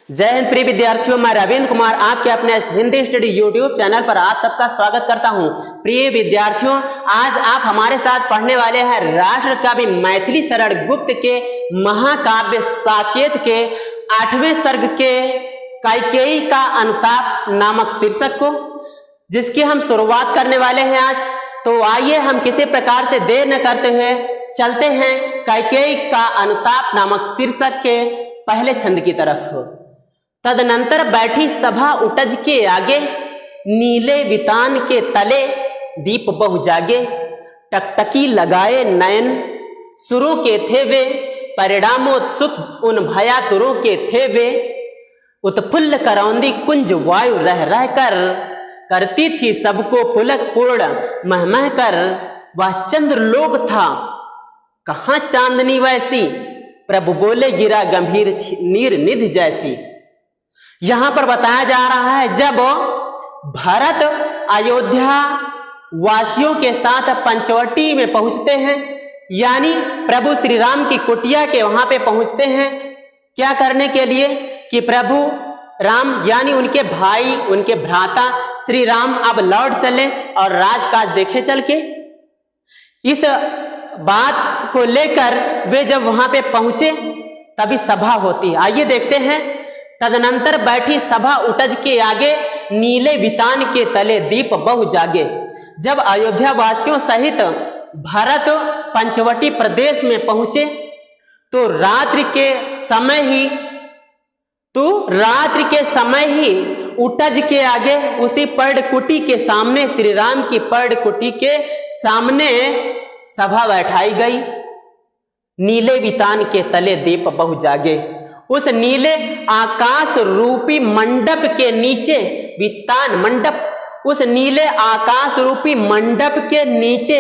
जय हिंद प्रिय विद्यार्थियों, मैं रविंद्र कुमार आपके अपने हिंदी स्टडी यूट्यूब चैनल पर आप सबका स्वागत करता हूं। प्रिय विद्यार्थियों, आज आप हमारे साथ पढ़ने वाले हैं राष्ट्र कवि मैथिली शरण गुप्त के महाकाव्य साकेत के 8वें सर्ग के कैकेयी का अनुताप नामक शीर्षक को, जिसकी हम शुरुआत करने वाले हैं आज। तो आइए हम किसी प्रकार से देर न करते हुए चलते हैं कैकेयी का अनुताप नामक शीर्षक के पहले छंद की तरफ। तदनंतर बैठी सभा उटज के आगे, नीले वितान के तले दीप बहु जागे। टकटकी लगाए नयन सुरों के थे वे, परिणामोत्सुक उन भयातुरों के थे वे। उत्फुल्ल करौंदी कुंज वायु रह रह कर, करती थी सबको पुलक पूर्ण मह मह कर। वह चंद्रलोक था कहाँ चांदनी वैसी, प्रभु बोले गिरा गंभीर नीर निधि जैसी। यहां पर बताया जा रहा है जब भरत अयोध्या वासियों के साथ पंचवटी में पहुंचते हैं, यानी प्रभु श्री राम की कुटिया के वहां पे पहुंचते हैं, क्या करने के लिए कि प्रभु राम यानी उनके भाई, उनके भ्राता श्री राम अब लौट चले और राजकाज देखे चल के। इस बात को लेकर वे जब वहां पे पहुंचे तभी सभा होती। आइए देखते हैं। तदनंतर बैठी सभा उटज के आगे, नीले वितान के तले दीप बहु जागे। जब अयोध्या वासियों सहित भरत पंचवटी प्रदेश में पहुंचे तो रात्रि के समय ही उटज के आगे, उसी पर्णकुटी के सामने, श्री राम की पर्णकुटी के सामने सभा बैठाई गई। नीले वितान के तले दीप बहु जागे। उस नीले आकाश रूपी मंडप के नीचे, वितान मंडप, उस नीले आकाश रूपी मंडप के नीचे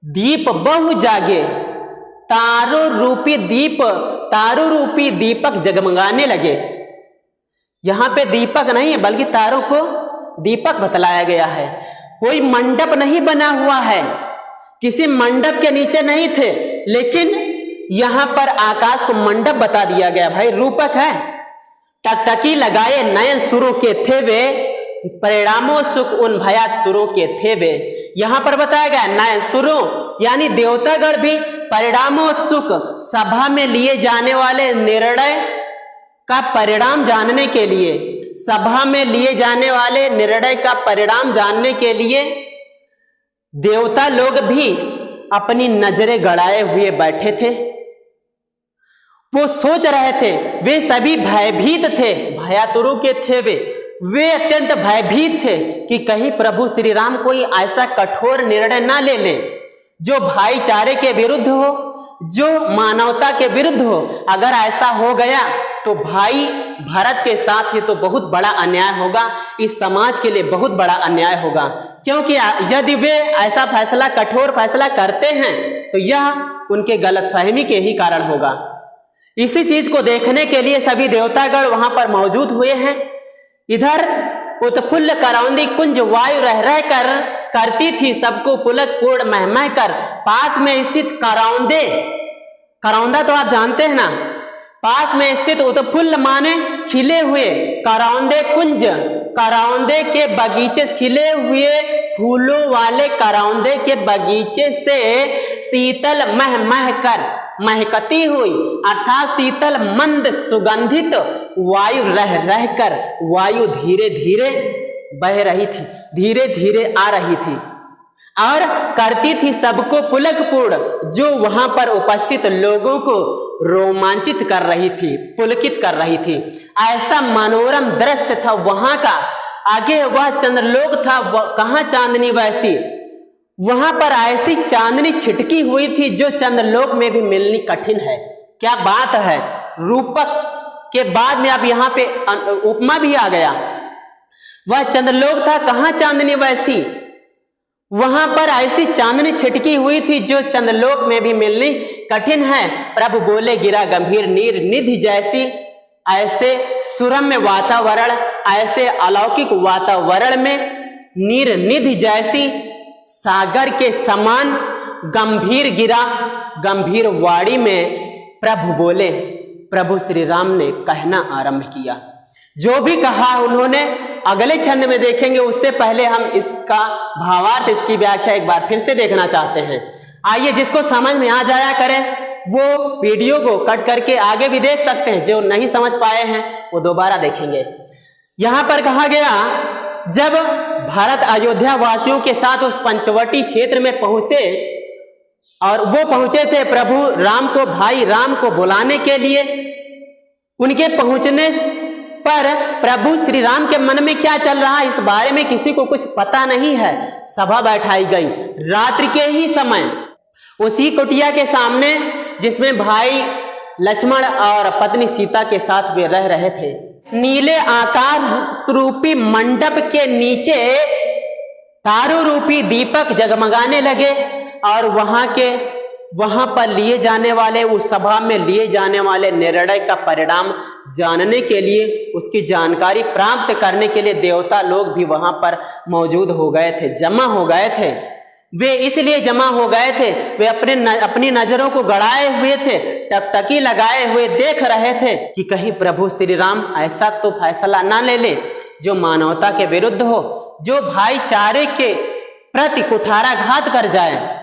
दीप बहु जागे। तारों रूपी दीपक जगमगाने लगे। यहां पे दीपक नहीं है बल्कि तारों को दीपक बतलाया गया है। कोई मंडप नहीं बना हुआ है, किसी मंडप के नीचे नहीं थे, लेकिन यहां पर आकाश को मंडप बता दिया गया। भाई रूपक है। टकटकी लगाए नयन सुरों के थे वे, परिणामों सुख उन भयातुरों के थे वे। यहां पर बताया गया नयन सुरों यानी देवतागण भी परिणामों सुख, सभा में लिए जाने वाले निर्णय का परिणाम जानने के लिए, सभा में लिए जाने वाले निर्णय का परिणाम जानने के लिए देवता लोग भी अपनी नजरें गड़ाए हुए बैठे थे। वो सोच रहे थे, वे सभी भयभीत थे, भयातुरों के थे वे अत्यंत भयभीत थे कि कहीं प्रभु श्री राम कोई ऐसा कठोर निर्णय ना ले ले जो भाईचारे के विरुद्ध हो, जो मानवता के विरुद्ध हो। अगर ऐसा हो गया तो भाई भरत के साथ ये तो बहुत बड़ा अन्याय होगा, इस समाज के लिए बहुत बड़ा अन्याय होगा। क्योंकि यदि वे ऐसा फैसला, कठोर फैसला करते हैं तो यह उनके गलतफहमी के ही कारण होगा। इसी चीज को देखने के लिए सभी देवतागण वहां पर मौजूद हुए हैं। इधर उत्फुल्ल करौंदी कुंज वायु रह रह कर, करती थी सबको पुलक पूर्ण मह मह कर। पास में स्थित करौंदा तो आप जानते हैं ना, पास में स्थित उत्फुल्ल माने खिले हुए, करौंदे कुंज, करौंदे के बगीचे, खिले हुए फूलों वाले करौंदे के बगीचे से शीतल मह मह कर महकती हुई, अर्थात शीतल मंद सुगंधित वायु रह रह कर, वायु धीरे धीरे बह रही थी, धीरे धीरे आ रही थी और करती थी सबको पुलक पूर्ण, जो वहां पर उपस्थित लोगों को रोमांचित कर रही थी, पुलकित कर रही थी। ऐसा मनोरम दृश्य था वहां का। आगे वह चंद्रलोक था, कहाँ चांदनी वैसी, वहां पर ऐसी चांदनी छिटकी हुई थी जो चंद्रलोक में भी मिलनी कठिन है। क्या बात है। रूपक के बाद में अब यहाँ पे उपमा भी आ गया। वह चंद्रलोक था कहाँ चांदनी वैसी, वहां पर ऐसी चांदनी छिटकी हुई थी जो चंद्रलोक में भी मिलनी कठिन है। प्रभु बोले गिरा गंभीर नीर निधि जैसी। ऐसे सुरम्य वातावरण, ऐसे अलौकिक वातावरण में नीर निधि जैसी, सागर के समान गंभीर गिरा, गंभीर वाणी में प्रभु बोले। प्रभु श्री राम ने कहना आरंभ किया। जो भी कहा उन्होंने अगले छंद में देखेंगे, उससे पहले हम इसका भावार्थ, इसकी व्याख्या एक बार फिर से देखना चाहते हैं। आइए, जिसको समझ में आ जाया करे वो वीडियो को कट करके आगे भी देख सकते हैं, जो नहीं समझ पाए हैं वो दोबारा देखेंगे। यहां पर कहा गया, जब भरत अयोध्या वासियों के साथ उस पंचवटी क्षेत्र में पहुंचे और वो पहुंचे थे प्रभु राम को, भाई राम को बुलाने के लिए, उनके पहुंचने पर प्रभु श्री राम के मन में क्या चल रहा है इस बारे में किसी को कुछ पता नहीं है। सभा बैठाई गई रात्रि के ही समय, उसी कुटिया के सामने जिसमें भाई लक्ष्मण और पत्नी सीता के साथ वे रह रहे थे। नीले आकाश रूपी मंडप के नीचे तारों रूपी दीपक जगमगाने लगे और वहां पर लिए जाने वाले, उस सभा में लिए जाने वाले निर्णय का परिणाम जानने के लिए, उसकी जानकारी प्राप्त करने के लिए देवता लोग भी वहां पर मौजूद हो गए थे, जमा हो गए थे। वे इसलिए जमा हो गए थे, वे अपनी नजरों को गड़ाए हुए थे, टकटकी लगाए हुए देख रहे थे कि कहीं प्रभु श्री राम ऐसा तो फैसला ना ले ले जो मानवता के विरुद्ध हो, जो भाईचारे के प्रति कुठाराघात कर जाए।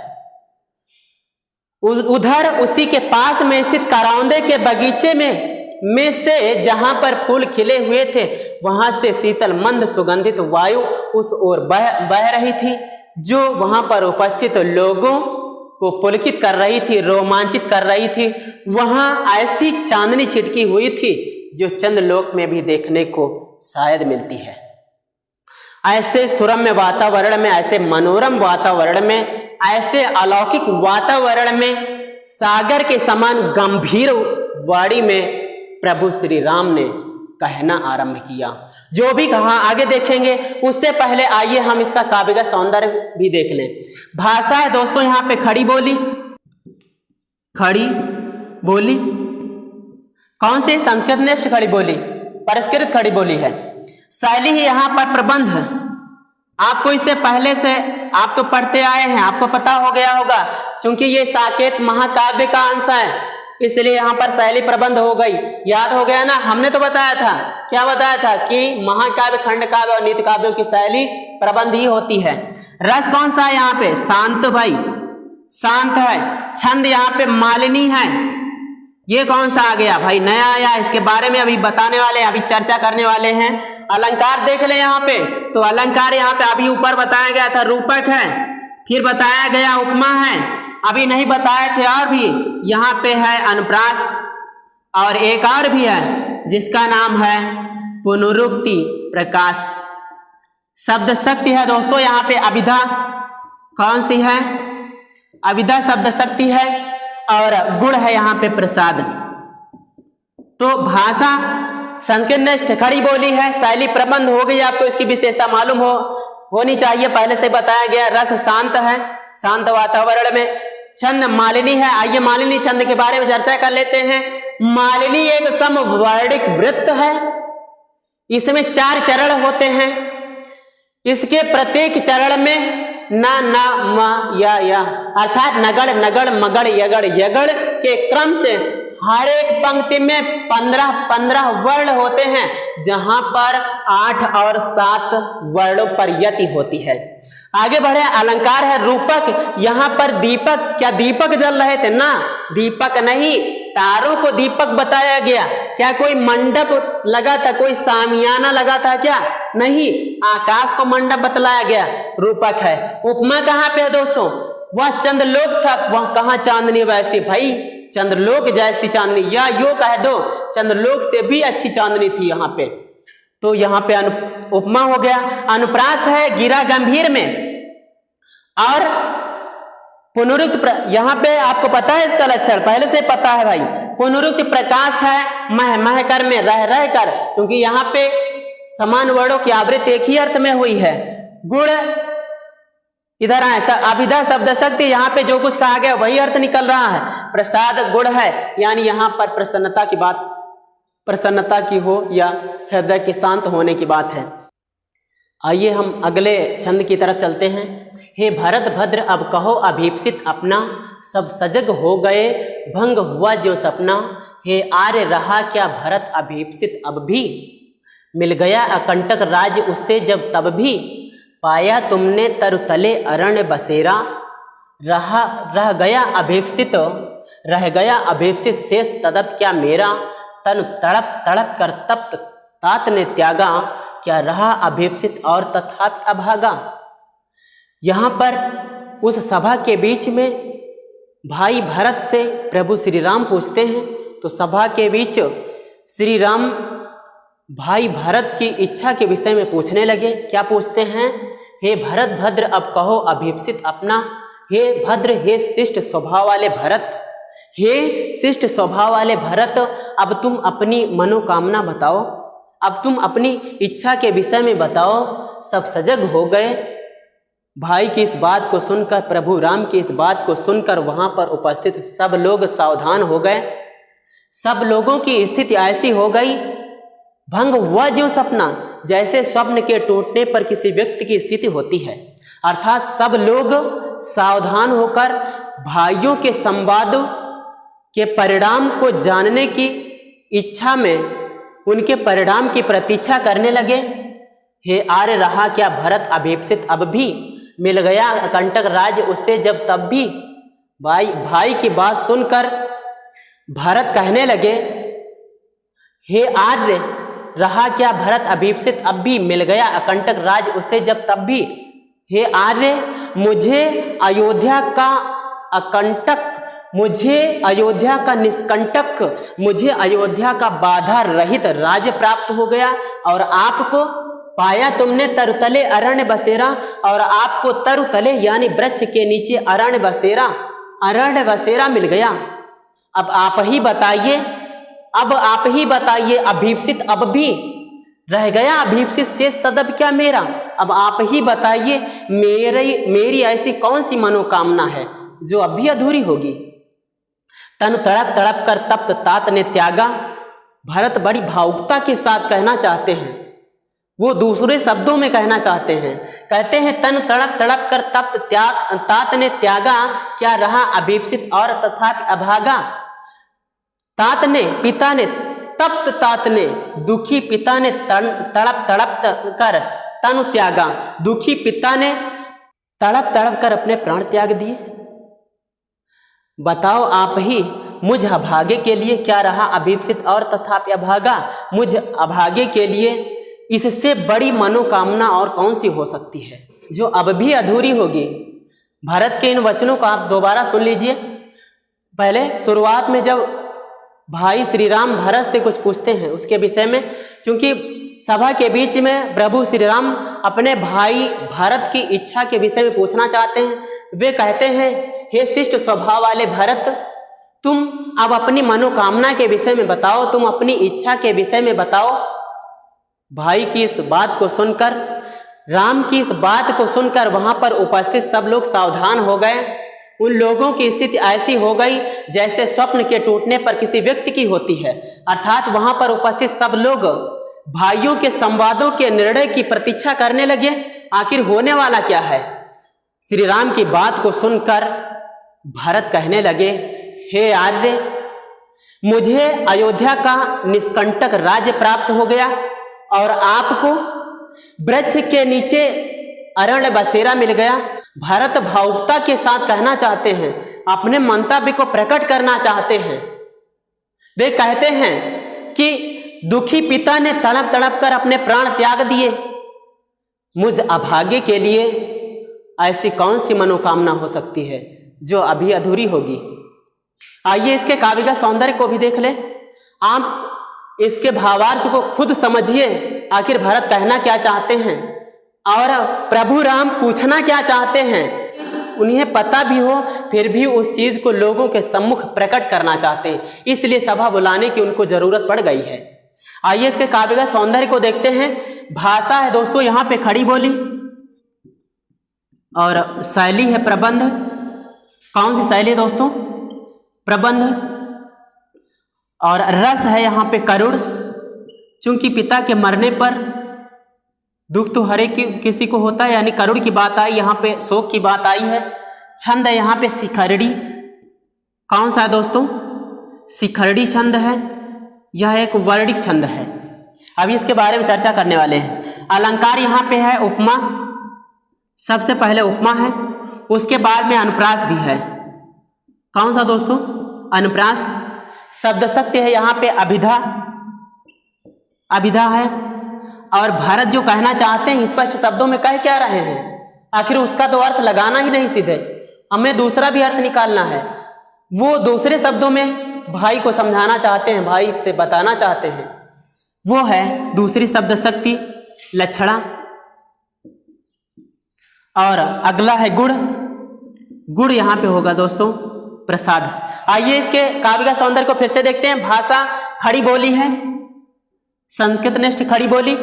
उधर उसी के पास में स्थित करौंदे के बगीचे में से जहां पर फूल खिले हुए थे, वहां से शीतल मंद सुगंधित वायु उस ओर बह रही थी, जो वहां पर उपस्थित लोगों को पुलकित कर रही थी, रोमांचित कर रही थी। वहां ऐसी चांदनी छिटकी हुई थी जो चंद्रलोक में भी देखने को शायद मिलती है। ऐसे सुरम्य वातावरण में, ऐसे मनोरम वातावरण में, ऐसे अलौकिक वातावरण में, सागर के समान गंभीर वाणी में प्रभु श्री राम ने कहना आरंभ किया। जो भी कहा आगे देखेंगे, उससे पहले आइए हम इसका काव्यगत सौंदर्य भी देख लें। भाषा है दोस्तों यहाँ पे खड़ी बोली, खड़ी बोली कौन से? संस्कृतनिष्ठ खड़ी बोली, परिष्कृत खड़ी बोली है। शैली ही यहाँ पर प्रबंध। आपको इससे पहले से आप तो पढ़ते आए हैं, आपको पता हो गया होगा, क्योंकि ये साकेत महाकाव्य का अंश है, इसलिए यहाँ पर शैली प्रबंध हो गई। याद हो गया ना? हमने तो बताया था, क्या बताया था कि महाकाव्य, खंड काव्य और नीति काव्यों की शैली प्रबंध ही होती है। रस कौन सा है यहाँ पे? शांत भाई, शांत है। छंद यहाँ पे मालिनी है। ये कौन सा आ गया भाई? नया आया, इसके बारे में अभी बताने वाले, अभी चर्चा करने वाले हैं। अलंकार देख ले यहाँ पे, तो अलंकार यहाँ पे अभी ऊपर बताया गया था रूपक है, फिर बताया गया उपमा है, अभी नहीं बताए थे, और भी यहाँ पे है अनुप्रास, और एक और भी है जिसका नाम है पुनरुक्ति प्रकाश। शब्द शक्ति है दोस्तों यहाँ पे। अभिधा कौन सी है? अभिधा शब्द शक्ति है, और गुण है यहाँ पे प्रसाद। तो भाषा संस्कृतनिष्ठ खड़ी बोली है, शैली प्रबंध हो गई। आपको इसकी विशेषता मालूम होनी चाहिए, पहले से बताया गया। रस शांत है, शांत वातावरण में। छंद मालिनी है। आइए मालिनी छंद के बारे में चर्चा कर लेते हैं। मालिनी एक समवर्णिक वृत्त है, इसमें 4 चरण होते हैं। इसके प्रत्येक चरण में ना, म, या अर्थात नगड़, नगड़, मगड़, यगड़, यगड़ के क्रम से हर एक पंक्ति में 15 वर्ण होते हैं, जहां पर 8 और 7 वर्णों पर यति होती है। आगे बढ़े, अलंकार है रूपक। यहाँ पर दीपक, क्या दीपक जल रहे थे? ना, दीपक नहीं, तारों को दीपक बताया गया। क्या कोई मंडप लगा था, कोई सामियाना लगा था क्या? नहीं, आकाश को मंडप बतलाया गया, रूपक है। उपमा कहाँ पे है दोस्तों? वह चंद्रलोक था, वह कहाँ चांदनी वैसी? भाई चंद्रलोक जैसी चांदनी, या यो कह दो चंद्रलोक से भी अच्छी चांदनी थी यहाँ पे। तो यहाँ पे उपमा हो गया। अनुप्रास है गिरा गंभीर में, और पुनरुक्त, यहाँ पे आपको पता है इसका लक्षण, पहले से पता है भाई। पुनरुक्त प्रकाश है मह, मह कर में, रह रह कर, क्योंकि यहाँ पे समान वर्णों की आवृत्ति एक ही अर्थ में हुई है। गुण इधर आए, अभिधा शब्द शक्ति, यहाँ पे जो कुछ कहा गया वही अर्थ निकल रहा है। प्रसाद गुण है, यानी यहाँ पर प्रसन्नता की बात, प्रसन्नता की हो या हृदय के शांत होने की बात है। आइए हम अगले छंद की तरफ चलते हैं। हे भरत भद्र अब कहो अभीप्सित अपना, सब सजग हो गए भंग हुआ जो सपना। हे आर्य रहा क्या भरत अभीप्सित अब भी, मिल गया अकंटक राज्य उससे जब तब भी, पाया तुमने तरुतले अरण्य बसेरा, रह गया अभीप्सित शेष तदप क्या मेरा, तन तड़प तड़प कर तप्त तात ने त्यागा, क्या रहा अभीप्सित और तथापि अभागा। यहाँ पर उस सभा के बीच में भाई भरत से प्रभु श्री राम पूछते हैं, तो सभा के बीच श्री राम भाई भरत की इच्छा के विषय में पूछने लगे। क्या पूछते हैं? हे भरत भद्र अब कहो अभीप्सित अपना, हे भद्र हे शिष्ट स्वभाव वाले भरत, हे शिष्ट स्वभाव वाले भरत, अब तुम अपनी मनोकामना बताओ, अब तुम अपनी इच्छा के विषय में बताओ। सब सजग हो गए। भाई की इस बात को सुनकर, प्रभु राम की इस बात को सुनकर वहां पर उपस्थित सब लोग सावधान हो गए। सब लोगों की स्थिति ऐसी हो गई, भंग हुआ जो सपना, जैसे स्वप्न के टूटने पर किसी व्यक्ति की स्थिति होती है। अर्थात सब लोग सावधान होकर भाइयों के संवाद के परिणाम को जानने की इच्छा में उनके परिणाम की प्रतीक्षा करने लगे। हे आर्य रहा क्या भरत अभीप्सित अब भी, मिल गया अकंटक राज्य उससे जब तब भी। भाई की बात सुनकर भरत कहने लगे, हे आर्य रहा क्या भरत अभीप्सित अब भी, मिल गया अकंटक राज्य उससे जब तब भी। हे आर्य मुझे अयोध्या का अकंटक, मुझे अयोध्या का निष्कंटक, मुझे अयोध्या का बाधा रहित राज्य प्राप्त हो गया, और आपको पाया तुमने तरुतले अरण्य बसेरा, और आपको तरुतले यानी वृक्ष के नीचे अरण्य बसेरा मिल गया। अब आप ही बताइए अभीप्सित अब भी, रह गया अभीप्सित शेष तदप क्या मेरा। अब आप ही बताइए मेरी ऐसी कौन सी मनोकामना है जो अब भी अधूरी होगी। तन तड़प तड़प कर तप्त तात ने त्यागा। भरत बड़ी भावुकता के साथ कहना चाहते हैं, वो दूसरे शब्दों में कहना चाहते हैं। कहते हैं तन तड़प तड़प कर तप्त तात ने त्यागा, क्या रहा अभीप्सित और तथापि अभागा। तप्त तात ने, दुखी पिता ने तड़प तड़प कर तनु त्यागा, दुखी पिता ने तड़प तड़प कर अपने प्राण त्याग दिए। बताओ आप ही मुझ अभागे के लिए क्या रहा अभीप्सित और तथापि अभागा। मुझ अभागे के लिए इससे बड़ी मनोकामना और कौन सी हो सकती है जो अब भी अधूरी होगी। भरत के इन वचनों को आप दोबारा सुन लीजिए। पहले शुरुआत में जब भाई श्री राम भरत से कुछ पूछते हैं उसके विषय में, क्योंकि सभा के बीच में प्रभु श्री राम अपने भाई भरत की इच्छा के विषय में पूछना चाहते हैं। वे कहते हैं, हे शिष्ट स्वभाव वाले भरत, तुम अब अपनी मनोकामना के विषय में बताओ, तुम अपनी इच्छा के विषय में बताओ। भाई की इस बात को सुनकर, राम की इस बात को सुनकर वहां पर उपस्थित सब लोग सावधान हो गए। उन लोगों की स्थिति ऐसी हो गई जैसे स्वप्न के टूटने पर किसी व्यक्ति की होती है। अर्थात वहां पर उपस्थित सब लोग भाइयों के संवादों के निर्णय की प्रतीक्षा करने लगे, आखिर होने वाला क्या है। श्री राम की बात को सुनकर भरत कहने लगे, हे आर्य, मुझे अयोध्या का निष्कंटक राज्य प्राप्त हो गया और आपको वृक्ष के नीचे अरण्य बसेरा मिल गया। भरत भावुकता के साथ कहना चाहते हैं, अपने मंतव्य को प्रकट करना चाहते हैं। वे कहते हैं कि दुखी पिता ने तड़प तड़प कर अपने प्राण त्याग दिए। मुझ अभागे के लिए ऐसी कौन सी मनोकामना हो सकती है जो अभी अधूरी होगी। आइए इसके काव्य का सौंदर्य को भी देख ले। आप इसके भावार्थ को खुद समझिए, आखिर भरत कहना क्या चाहते हैं और प्रभु राम पूछना क्या चाहते हैं। उन्हें पता भी हो फिर भी उस चीज को लोगों के सम्मुख प्रकट करना चाहते हैं, इसलिए सभा बुलाने की उनको जरूरत पड़ गई है। आइए इसके काव्य का सौंदर्य को देखते हैं। भाषा है दोस्तों यहाँ पे खड़ी बोली, और शैली है प्रबंध। कौन सी शैली है दोस्तों? प्रबंध। और रस है यहाँ पे करुण, चूंकि पिता के मरने पर दुख तो हर एक किसी को होता है, यानी करुण की बात आई, यहाँ पे शोक की बात आई है। छंद है यहाँ पे शिखरड़ी। कौन सा है दोस्तों? शिखरड़ी छंद है, यह एक वर्णिक छंद है। अभी इसके बारे में चर्चा करने वाले हैं। अलंकार यहाँ पे है उपमा, सबसे पहले उपमा है, उसके बाद में अनुप्रास भी है। कौन सा दोस्तों? अनुप्रास। शब्द शक्ति है यहाँ पे अभिधा, अभिधा है। और भरत जो कहना चाहते हैं स्पष्ट शब्दों में कह क्या रहे हैं? आखिर उसका तो अर्थ लगाना ही नहीं सीधे, हमें दूसरा भी अर्थ निकालना है। वो दूसरे शब्दों में भाई को समझाना चाहते हैं, भाई से बताना चाहते हैं। वो है दूसरी शब्द शक्ति लक्षणा। और अगला है गुण। गुण यहाँ पे होगा दोस्तों प्रसाद। आइए इसके काव्य का सौंदर्य को फिर से देखते हैं। भाषा खड़ी बोली है, संस्कृत निष्ठ खड़ी बोली।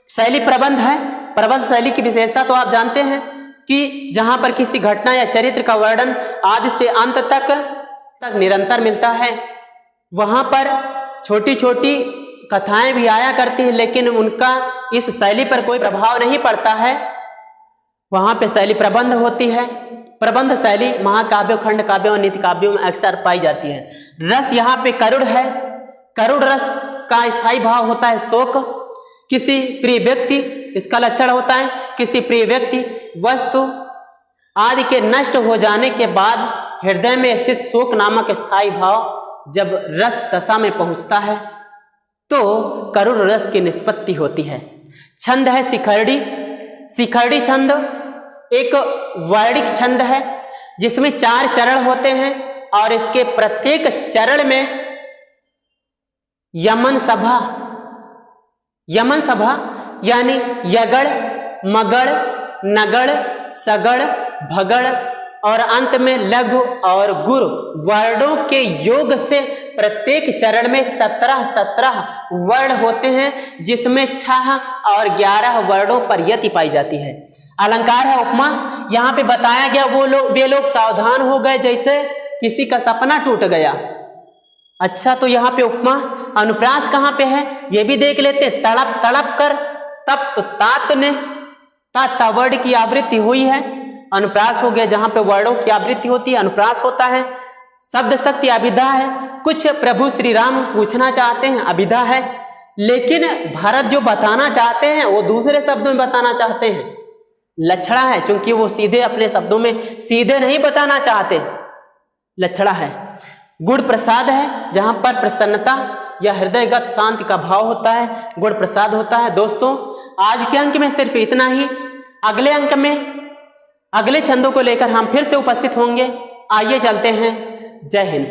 शैली प्रबंध है। प्रबंध शैली की विशेषता तो आप जानते हैं कि जहां पर किसी घटना या चरित्र का वर्णन आदि से अंत तक निरंतर मिलता है, वहां पर छोटी छोटी कथाएं भी आया करती हैं, लेकिन उनका इस शैली पर कोई प्रभाव नहीं पड़ता है। वहां पे शैली प्रबंध होती है। प्रबंध शैली महाकाव्यों, खंड काव्यों और नीति काव्यों में अक्सर पाई जाती है। रस यहाँ पे करुण है। करुण रस का स्थायी भाव होता है शोक। किसी प्रिय व्यक्ति, इसका लक्षण होता है किसी प्रिय व्यक्ति, वस्तु आदि के नष्ट हो जाने के बाद हृदय में स्थित शोक नामक स्थायी भाव जब रस दशा में पहुंचता है तो करुण रस की निष्पत्ति होती है। छंद है शिखरड़ी। शिखरड़ी छंद एक वर्णिक छंद है जिसमें 4 चरण होते हैं और इसके प्रत्येक चरण में यमन सभा यानी यगड़, मगड़, नगड़, सगड़, भगड़ और अंत में लघु और गुरु वर्णों के योग से प्रत्येक चरण में 17 वर्ण होते हैं, जिसमें 6 और 11 वर्णों पर यति पाई जाती है। अलंकार है उपमा। यहाँ पे बताया गया वे लोग सावधान हो गए जैसे किसी का सपना टूट गया। अच्छा, तो यहाँ पे उपमा। अनुप्रास कहाँ पे है ये भी देख लेते। तड़प तड़प कर तप्त तात ने वर्ण की आवृत्ति हुई है। अनुप्रास हो गया जहां पे वर्णों की आवृत्ति होती है, अनुप्रास होता है। शब्द शक्ति अभिधा है। कुछ प्रभु श्री राम पूछना चाहते हैं, अभिधा है। लेकिन भरत जो बताना चाहते हैं वो दूसरे शब्दों में बताना चाहते हैं, लक्षणा है, क्योंकि वो सीधे अपने शब्दों में सीधे नहीं बताना चाहते, लक्षणा है। गुण प्रसाद है जहां पर प्रसन्नता या हृदयगत शांति का भाव होता है, गुण प्रसाद होता है। दोस्तों आज के अंक में सिर्फ इतना ही। अगले अंक में अगले छंदों को लेकर हम फिर से उपस्थित होंगे। आइए चलते हैं। जय हिंद।